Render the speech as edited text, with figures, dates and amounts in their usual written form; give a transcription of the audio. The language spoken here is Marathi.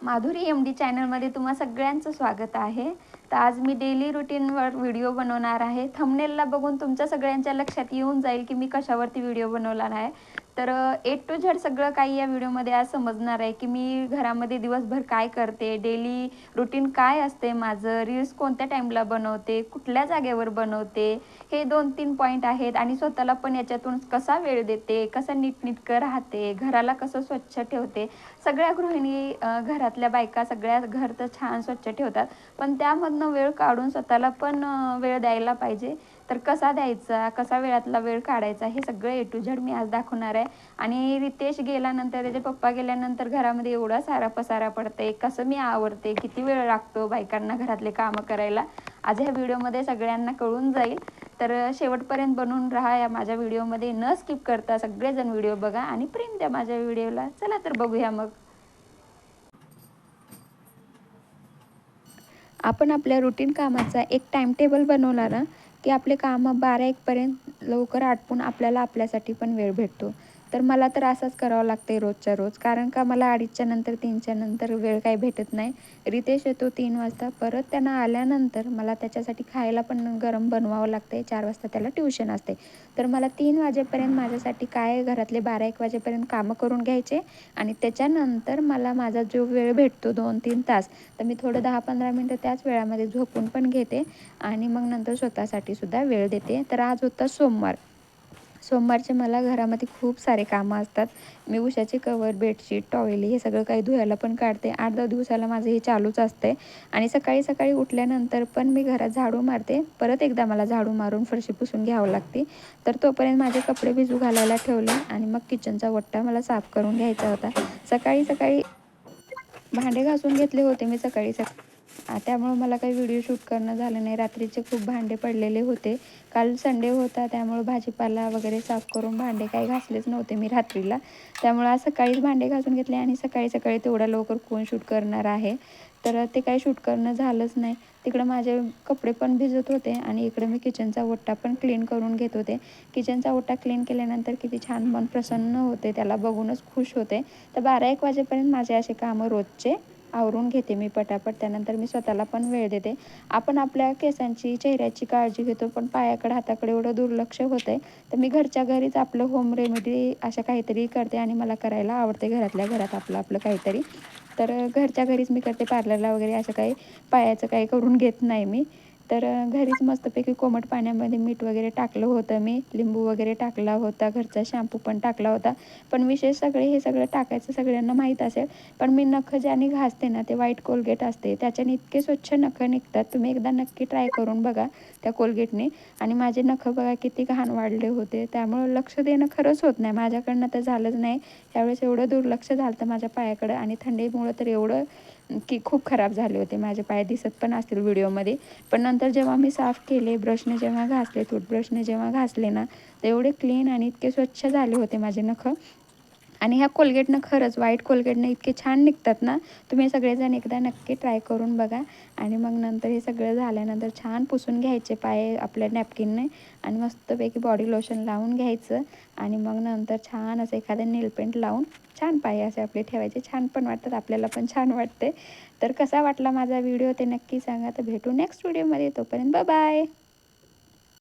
माधुरी एम डी चॅनलमध्ये तुम्हा सगळ्यांचं स्वागत आहे। तर आज मी डेली रुटीनवर व्हिडिओ बनवणार आहे। थंबनेलला बघून तुमच्या सगळ्यांच्या लक्षात येऊन जाईल की मी कशावरती व्हिडिओ बनवला आहे। तर ए टू झेड सगळं काही या व्हिडिओमध्ये आज समजणार आहे की मी घरामध्ये दिवसभर काय करते, डेली रुटीन काय असते माझं, रील्स कोणत्या टाईमला बनवते, कुठल्या जागेवर बनवते, हे 2-3 पॉईंट आहेत। आणि स्वतःला पण याच्यातून कसा वेळ देते, कसं नीटनेटकं राहते, घराला कसं स्वच्छ ठेवते। सगळ्या गृहिणी घरातल्या बायका सगळ्या घर तर छान स्वच्छ ठेवतात, पण त्यामधनं वेळ काढून स्वतःला पण वेळ द्यायला पाहिजे। तर कसा द्यायचा, कसा वेळातला वेळ काढायचा, हे सगळं ए टू झेड मी आज दाखवणार आहे। आणि रितेश गेल्यानंतर, त्याचे पप्पा गेल्यानंतर घरामध्ये एवढा सारा पसारा पडते, कसं मी आवरते, किती वेळ लागतो बायकांना घरातले कामं करायला, आज ह्या व्हिडिओमध्ये सगळ्यांना कळून जाईल। तर शेवटपर्यंत बनून राहा या माझ्या व्हिडिओमध्ये, न स्किप करता सगळेजण व्हिडिओ बघा आणि प्रेम द्या माझ्या व्हिडिओला। चला तर बघूया मग। आपण आपल्या रुटीन कामाचा एक टाइम टेबल बनवला ना की आपले कामं 12-1 पर्यंत लवकर आटपून आपल्याला आपल्यासाठी पण वेळ भेटतो। तर मला तर असंच करावं लागते रोजच्या रोज, कारण का मला 2:30च्या नंतर 3च्या नंतर वेळ काही भेटत नाही। रितेश येतो 3 वाजता, परत त्यांना आल्यानंतर मला त्याच्यासाठी खायला पण गरम बनवावं लागते। 4 वाजता त्याला ट्युशन असते, तर मला 3 वाजेपर्यंत माझ्यासाठी काय घरातले 12-1 वाजेपर्यंत कामं करून घ्यायचे। आणि त्याच्यानंतर मला माझा जो वेळ भेटतो 2-3 तास, तर मी थोडं 10-15 मिनटं त्याच वेळामध्ये झोपून पण घेते आणि मग नंतर स्वतःसाठी सुद्धा वेळ देते। तर आज होता सोमवार। सोमवारचे मला घरामध्ये खूप सारे कामं असतात। मी उशाचे कवर, बेडशीट, टॉवेल हे सगळं काही धुवायला पण काढते। 8-10 दिवसाला माझं हे चालूच असते। आणि सकाळी सकाळी उठल्यानंतर पण मी घरात झाडू मारते, परत एकदा मला झाडू मारून फरशी पुसून घ्यावं लागते। तर तोपर्यंत माझे कपडे भिजू घालायला ठेवले आणि मग किचनचा ओटा मला साफ करून घ्यायचा होता। सकाळी सकाळी भांडे घासून घेतले होते मी सकाळी सकाळी, त्यामुळे मला काही व्हिडिओ शूट करणं झालं नाही। रात्रीचे खूप भांडे पडलेले होते, काल संडे होता त्यामुळे भाजीपाला वगैरे साफ करून भांडे काही घासलेच नव्हते मी रात्रीला, त्यामुळे आज सकाळीच भांडे घासून घेतले। आणि सकाळी सकाळी तेवढ्या लवकर कोण शूट करणार आहे, तर ते काही शूट करणं झालंच नाही। तिकडं माझे कपडे पण भिजत होते आणि इकडे मी किचनचा ओटा पण क्लीन करून घेत होते। किचनचा ओटा क्लीन केल्यानंतर किती छान मन प्रसन्न होते, त्याला बघूनच खुश होते। तर 12-1 वाजेपर्यंत माझे असे कामं रोजचे आवरून घेते मी पटापट, त्यानंतर मी स्वतःला पण वेळ देते। आपण आपल्या केसांची, चेहऱ्याची काळजी घेतो, पण पायाकडे हाताकडे एवढं दुर्लक्ष होतंय। तर मी घरच्या घरीच आपलं होम रेमेडी अशा काहीतरी करते आणि मला करायला आवडते घरातल्या घरात आपलं आपलं काहीतरी। तर घरच्या घरीच मी करते, पार्लरला वगैरे असं काही पायाचं काही करून घेत नाही मी। तर घरीच मस्तपैकी कोमट पाण्यामध्ये मीठ वगैरे टाकलं होतं, मी लिंबू वगैरे टाकला होता, घरचा शॅम्पू पण टाकला होता। पण विशेष सगळे हे सगळं टाकायचं सगळ्यांना माहीत असेल, पण मी नखं ज्याने घासते ना ते व्हाईट कोलगेट असते, त्याच्याने इतके स्वच्छ नखं निघतात। तुम्ही एकदा नक्की ट्राय करून बघा त्या कोलगेटने। आणि माझे नखं बघा किती घाण वाढले होते, त्यामुळं लक्ष देणं खरंच होत नाही माझ्याकडनं, तर झालंच नाही त्यावेळेस। एवढं दुर्लक्ष झालं होतं माझ्या पायाकडं, आणि थंडीमुळं तर एवढं की खूप खराब झाले होते माझे पाय, दिसत पण असतील व्हिडिओमध्ये। पण नंतर जेव्हा मी साफ केले, ब्रशने जेव्हा घासले, टूथब्रशने जेव्हा घासले ना, तर एवढे क्लीन आणि इतके स्वच्छ झाले होते माझे नखं। आणि ह्या कोलगेटनं खरंच, व्हाईट कोलगेटनं इतके छान निघतात ना, तुम्ही सगळेजण एकदा नक्की ट्राय करून बघा। आणि मग नंतर हे सगळं झाल्यानंतर छान पुसून घ्यायचे पाय आपल्या नॅपकिनने, आणि मस्तपैकी बॉडी लोशन लावून घ्यायचं। आणि मग नंतर छान असं एखादं नेलपेंट लावून छान पाय असे आपले ठेवायचे, छान पण वाटतात, आपल्याला पण छान वाटते। तर कसा वाटला माझा व्हिडिओ ते नक्की सांगा। तर भेटू नेक्स्ट व्हिडिओमध्ये, तोपर्यंत बाय बाय।